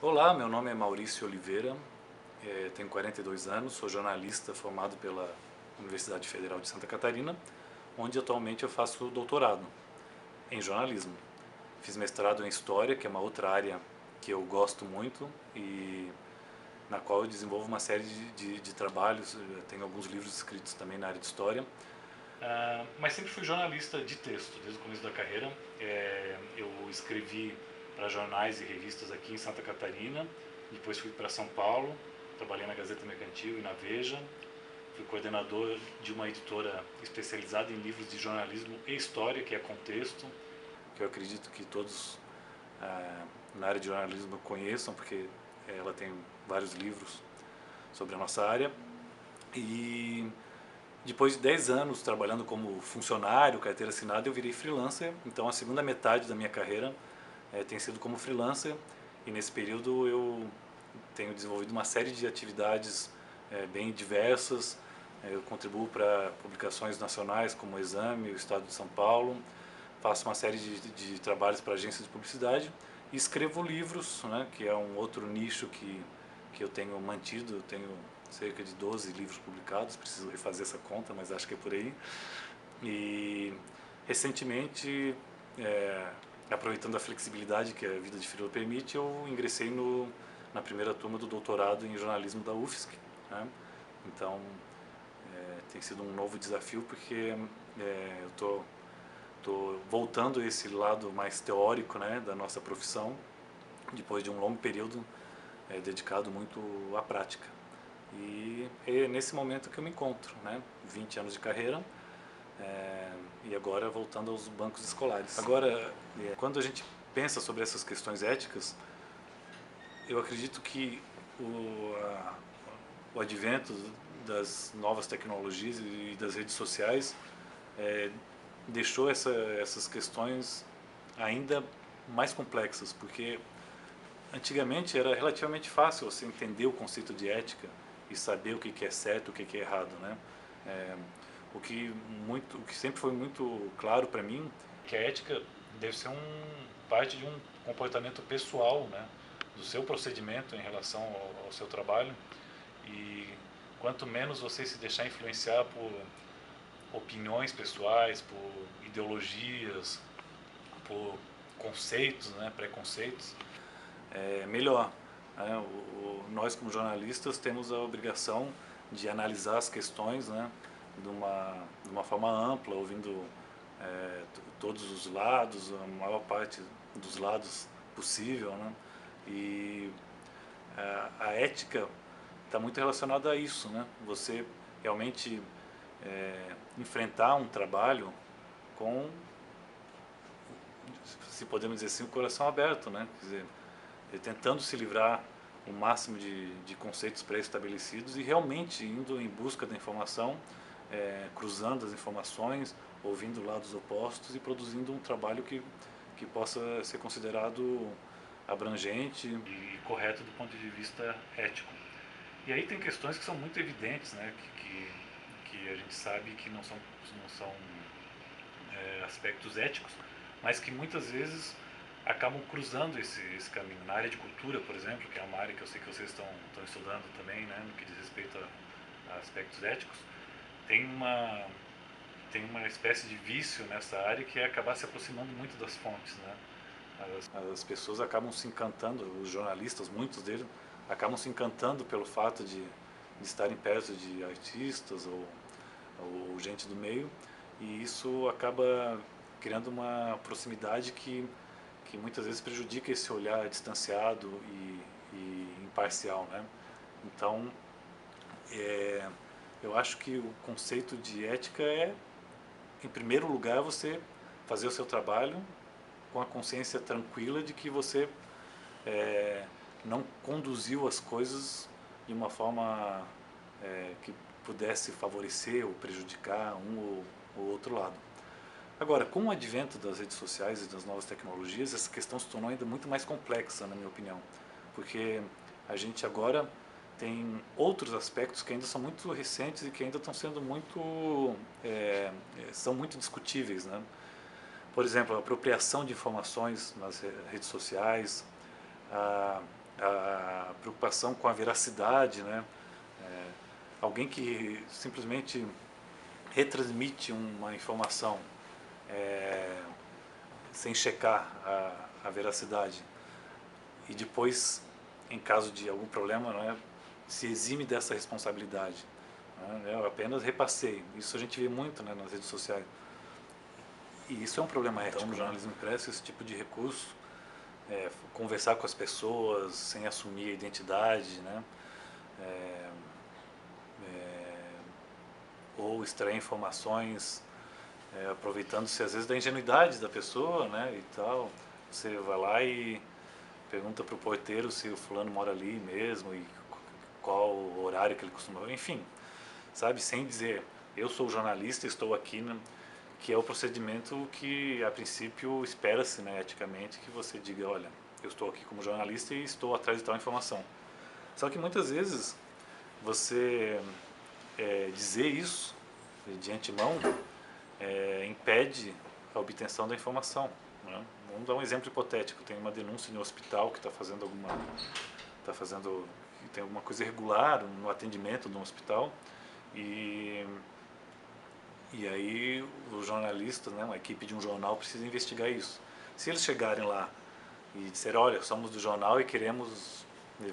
Olá, meu nome é Maurício Oliveira, tenho 42 anos, sou jornalista formado pela Universidade Federal de Santa Catarina, onde atualmente eu faço doutorado em jornalismo. Fiz mestrado em História, que é uma outra área que eu gosto muito e na qual eu desenvolvo uma série de trabalhos, eu tenho alguns livros escritos também na área de História. Mas sempre fui jornalista de texto, desde o começo da carreira. Eu escrevi para jornais e revistas aqui em Santa Catarina, depois fui para São Paulo, trabalhei na Gazeta Mercantil e na Veja, fui coordenador de uma editora especializada em livros de jornalismo e história, que é Contexto, que eu acredito que todos na área de jornalismo conheçam, porque ela tem vários livros sobre a nossa área. E depois de 10 anos trabalhando como funcionário, carteira assinada, eu virei freelancer. Então a segunda metade da minha carreira tem sido como freelancer. E nesse período eu tenho desenvolvido uma série de atividades bem diversas. Eu contribuo para publicações nacionais como o Exame, o Estado de São Paulo. Faço uma série de trabalhos para agências de publicidade. E escrevo livros, né, que é um outro nicho que eu tenho mantido. Eu tenho cerca de 12 livros publicados, preciso refazer essa conta, mas acho que é por aí. E recentemente, aproveitando a flexibilidade que a vida de freela permite, eu ingressei na primeira turma do doutorado em jornalismo da UFSC. Né? Então, tem sido um novo desafio porque eu estou voltando a esse lado mais teórico, né, da nossa profissão, depois de um longo período dedicado muito à prática. E é nesse momento que eu me encontro, né? 20 anos de carreira e agora voltando aos bancos escolares. Agora, quando a gente pensa sobre essas questões éticas, eu acredito que o advento das novas tecnologias e das redes sociais deixou essas questões ainda mais complexas, porque antigamente era relativamente fácil você entender o conceito de ética e saber o que é certo, o que é errado, né? É, o que sempre foi muito claro para mim que a ética deve ser parte de um comportamento pessoal, né? Do seu procedimento em relação ao seu trabalho e quanto menos você se deixar influenciar por opiniões pessoais, por ideologias, por conceitos, né, preconceitos, melhor. Né? Nós, como jornalistas, temos a obrigação de analisar as questões, né, de uma forma ampla, ouvindo todos os lados, a maior parte dos lados possível. Né? E a ética está muito relacionada a isso. Né? Você realmente enfrentar um trabalho com, se podemos dizer assim, o coração aberto, né? Quer dizer, tentando se livrar o máximo de conceitos pré-estabelecidos e realmente indo em busca da informação, cruzando as informações, ouvindo lados opostos e produzindo um trabalho que possa ser considerado abrangente e correto do ponto de vista ético. E aí tem questões que são muito evidentes, né, que a gente sabe que não são aspectos éticos, mas que muitas vezes acabam cruzando esse caminho. Na área de cultura, por exemplo, que é uma área que eu sei que vocês estão estudando também, né, no que diz respeito a aspectos éticos, tem uma, tem uma espécie de vício nessa área que é acabar se aproximando muito das fontes. Né? As pessoas acabam se encantando, os jornalistas, muitos deles, acabam se encantando pelo fato de estarem perto de artistas ou gente do meio, e isso acaba criando uma proximidade que muitas vezes prejudica esse olhar distanciado e imparcial, né? Então, eu acho que o conceito de ética é, em primeiro lugar, você fazer o seu trabalho com a consciência tranquila de que você não conduziu as coisas de uma forma que pudesse favorecer ou prejudicar um ou outro lado. Agora, com o advento das redes sociais e das novas tecnologias, essa questão se tornou ainda muito mais complexa, na minha opinião, porque a gente agora tem outros aspectos que ainda são muito recentes e que ainda estão sendo são muito discutíveis, né? Por exemplo, a apropriação de informações nas redes sociais, a, a preocupação com a veracidade, né? Alguém que simplesmente retransmite uma informação sem checar a veracidade e depois, em caso de algum problema, não é, se exime dessa responsabilidade. Né? Eu apenas repassei. Isso a gente vê muito, né, nas redes sociais. E isso é um problema ético. Então, no jornalismo impresso, esse tipo de recurso, conversar com as pessoas sem assumir a identidade, né? Ou extrair informações aproveitando-se às vezes da ingenuidade da pessoa, né, e tal. Você vai lá e pergunta para o porteiro se o fulano mora ali mesmo e qual o horário que ele costuma, enfim, sabe, sem dizer eu sou jornalista, estou aqui, né, que é o procedimento que a princípio espera-se, né, eticamente, que você diga, olha, eu estou aqui como jornalista e estou atrás de tal informação. Só que muitas vezes você dizer isso de antemão impede a obtenção da informação. Né? Vamos dar um exemplo hipotético. Tem uma denúncia em um hospital que está fazendo tem alguma coisa irregular no atendimento de um hospital e aí os jornalistas, né, uma equipe de um jornal precisa investigar isso. Se eles chegarem lá e disserem, olha, somos do jornal e queremos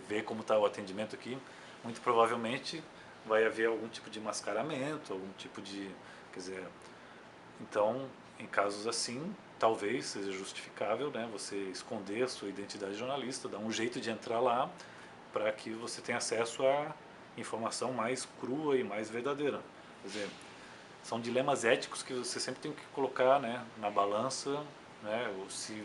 ver como está o atendimento aqui, muito provavelmente vai haver algum tipo de mascaramento, algum tipo de, quer dizer, então, em casos assim, talvez seja justificável, né, você esconder a sua identidade de jornalista, dar um jeito de entrar lá para que você tenha acesso à informação mais crua e mais verdadeira. Quer dizer, são dilemas éticos que você sempre tem que colocar, né, na balança, né, se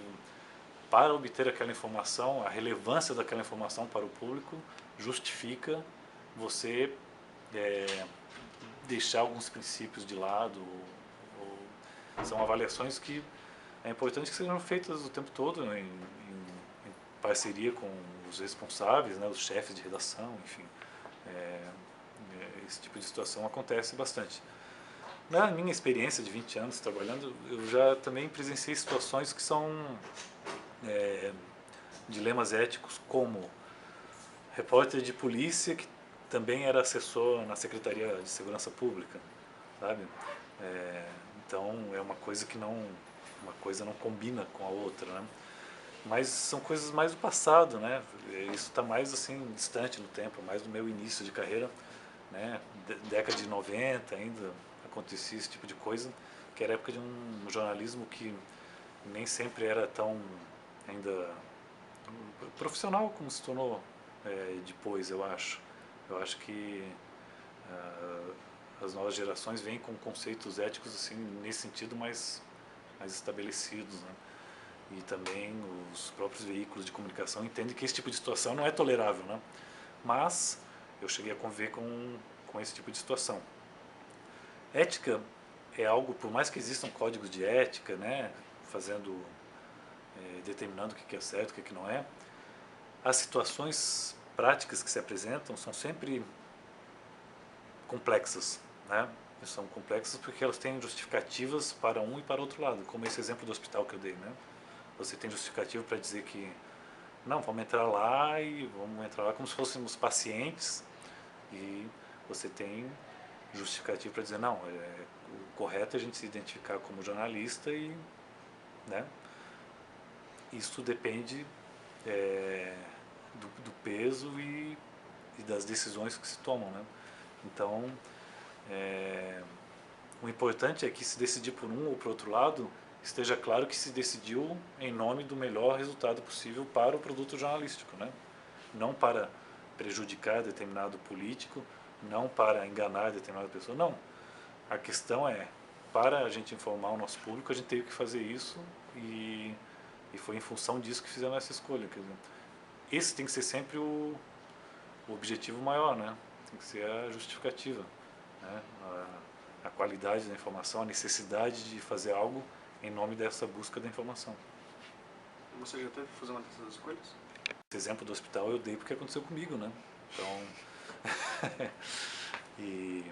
para obter aquela informação, a relevância daquela informação para o público justifica você deixar alguns princípios de lado. São avaliações que é importante que sejam feitas o tempo todo, né, em parceria com os responsáveis, né, os chefes de redação, enfim. Esse tipo de situação acontece bastante. Na minha experiência de 20 anos trabalhando, eu já também presenciei situações que são dilemas éticos, como repórter de polícia que também era assessor na Secretaria de Segurança Pública, sabe? Então é uma coisa não combina com a outra, né? Mas são coisas mais do passado, né? Isso está mais assim distante no tempo, mais do meu início de carreira, né? Década de 90 ainda acontecia esse tipo de coisa, que era a época de um jornalismo que nem sempre era tão ainda profissional como se tornou depois, eu acho. Eu acho que as novas gerações vêm com conceitos éticos assim nesse sentido mais estabelecidos, né? E também os próprios veículos de comunicação entendem que esse tipo de situação não é tolerável, né? Mas eu cheguei a conviver com esse tipo de situação. Ética é algo, por mais que existam códigos de ética, né, determinando o que é certo, o que não é, as situações práticas que se apresentam são sempre complexas, né? São complexas porque elas têm justificativas para um e para outro lado, como esse exemplo do hospital que eu dei, né? Você tem justificativo para dizer que não, vamos entrar lá e vamos entrar lá como se fôssemos pacientes, e você tem justificativo para dizer não, o correto é a gente se identificar como jornalista e, né? Isso depende do peso e das decisões que se tomam, né? Então, o importante é que se decidir por um ou por outro lado, esteja claro que se decidiu em nome do melhor resultado possível para o produto jornalístico, né? Não para prejudicar determinado político, não para enganar determinada pessoa, não. A questão é, para a gente informar o nosso público, a gente teve que fazer isso e foi em função disso que fizemos essa escolha. Quer dizer, esse tem que ser sempre o objetivo maior, né? Tem que ser a justificativa, né? A qualidade da informação, a necessidade de fazer algo em nome dessa busca da informação. Você já teve que fazer uma dessas escolhas? Esse exemplo do hospital eu dei porque aconteceu comigo, né? Então, e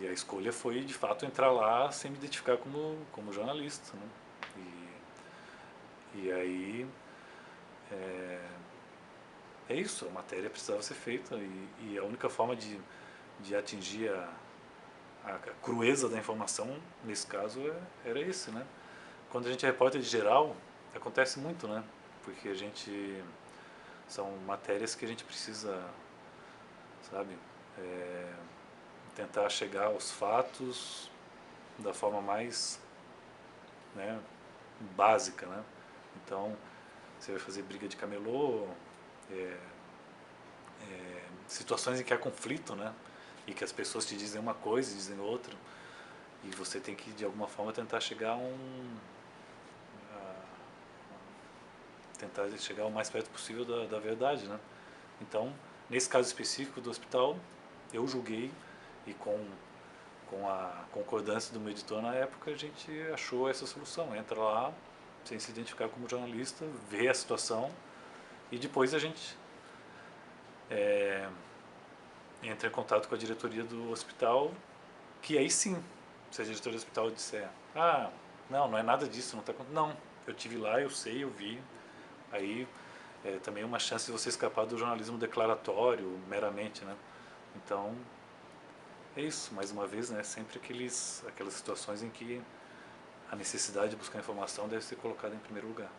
a escolha foi de fato entrar lá sem me identificar como jornalista, né? E aí é isso, a matéria precisava ser feita e a única forma de atingir a crueza da informação, nesse caso, era esse, né? Quando a gente é repórter de geral, acontece muito, né? Porque a gente, são matérias que a gente precisa, sabe, é, tentar chegar aos fatos da forma mais, né, básica, né? Então, você vai fazer briga de camelô, é, situações em que há conflito, né? E que as pessoas te dizem uma coisa e dizem outra, e você tem que de alguma forma tentar chegar tentar chegar o mais perto possível da verdade, né? Então, nesse caso específico do hospital, eu julguei e com a concordância do meu editor na época, a gente achou essa solução. Entra lá, sem se identificar como jornalista, vê a situação e depois a gente entra em contato com a diretoria do hospital, que aí sim, se a diretoria do hospital disser, ah, não é nada disso, não está acontecendo. Não, eu tive lá, eu sei, eu vi. Aí também é uma chance de você escapar do jornalismo declaratório, meramente, né? Então, é isso, mais uma vez, né? Sempre aquelas situações em que a necessidade de buscar informação deve ser colocada em primeiro lugar.